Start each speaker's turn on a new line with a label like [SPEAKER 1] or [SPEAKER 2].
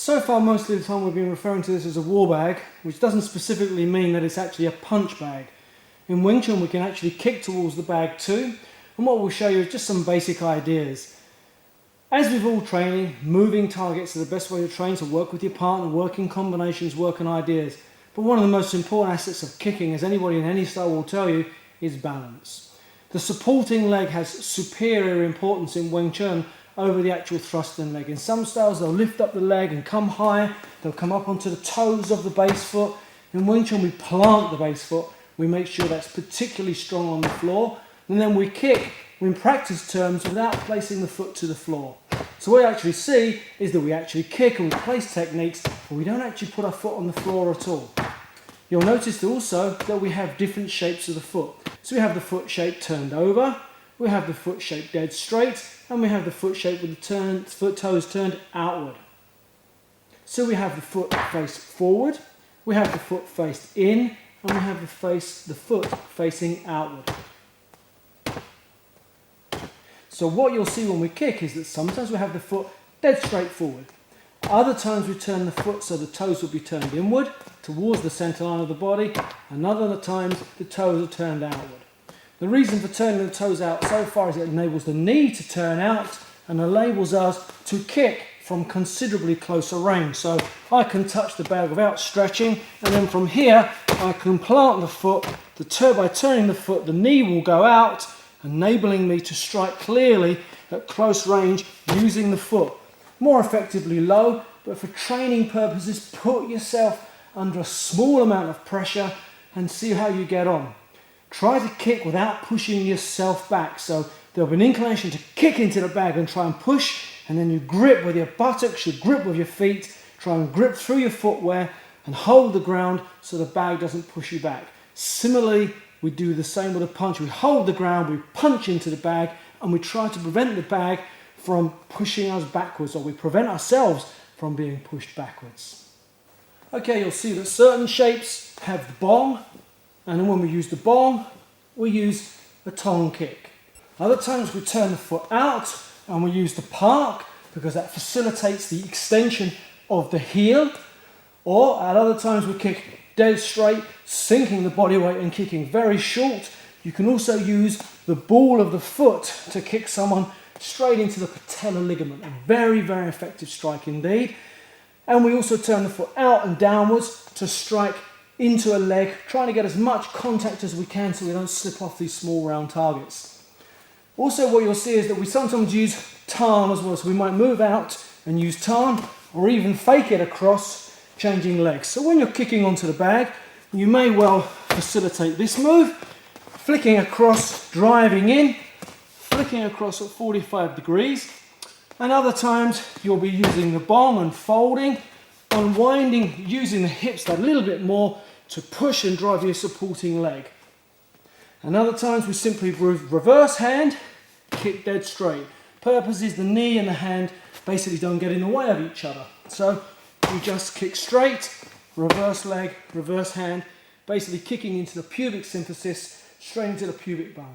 [SPEAKER 1] So far, most of the time we've been referring to this as a wallbag, which doesn't specifically mean that it's actually a punch bag. In Wing Chun, we can actually kick towards the bag too, and what we'll show you is just some basic ideas. As with all training, moving targets are the best way to train, so work with your partner, work in combinations, work on ideas. But one of the most important assets of kicking, as anybody in any style will tell you, is balance. The supporting leg has superior importance in Wing Chun over the actual thrusting leg. In some styles they'll lift up the leg and come higher, they'll come up onto the toes of the base foot. In Wing Chun we plant the base foot, we make sure that's particularly strong on the floor, and then we kick in practice terms without placing the foot to the floor. So what you actually see is that we actually kick and we place techniques, but we don't actually put our foot on the floor at all. You'll notice also that we have different shapes of the foot. So we have the foot shape turned over, we have the foot shape dead straight, and we have the foot shape with the foot toes turned outward. So we have the foot face forward, we have the foot faced in, and we have the foot facing outward. So what you'll see when we kick is that sometimes we have the foot dead straight forward. Other times we turn the foot so the toes will be turned inward towards the centre line of the body, and other times the toes are turned outward. The reason for turning the toes out so far is it enables the knee to turn out and enables us to kick from considerably closer range. So I can touch the bag without stretching, and then from here I can plant the foot. By turning the foot, the knee will go out, enabling me to strike clearly at close range using the foot. More effectively low, but for training purposes, put yourself under a small amount of pressure and see how you get on. Try to kick without pushing yourself back. So there'll be an inclination to kick into the bag and try and push, and then you grip with your buttocks, you grip with your feet, try and grip through your footwear and hold the ground so the bag doesn't push you back. Similarly, we do the same with a punch. We hold the ground, we punch into the bag, and we try to prevent the bag from pushing us backwards, or we prevent ourselves from being pushed backwards. Okay, you'll see that certain shapes have the bong, and then when we use the bong, we use a tong kick. Other times we turn the foot out and we use the park because that facilitates the extension of the heel, or at other times we kick dead straight, sinking the body weight and kicking very short. You can also use the ball of the foot to kick someone straight into the patella ligament. A very, very effective strike indeed. And we also turn the foot out and downwards to strike into a leg, trying to get as much contact as we can so we don't slip off these small round targets. Also what you'll see is that we sometimes use tarn as well, so we might move out and use tarn, or even fake it across, changing legs. So when you're kicking onto the bag, you may well facilitate this move, flicking across, driving in, flicking across at 45 degrees, and other times you'll be using the bong and folding, unwinding, using the hips that little bit more to push and drive your supporting leg. And other times we simply reverse hand, kick dead straight. Purpose is the knee and the hand basically don't get in the way of each other. So you just kick straight, reverse leg, reverse hand, basically kicking into the pubic symphysis, straight into the pubic bone.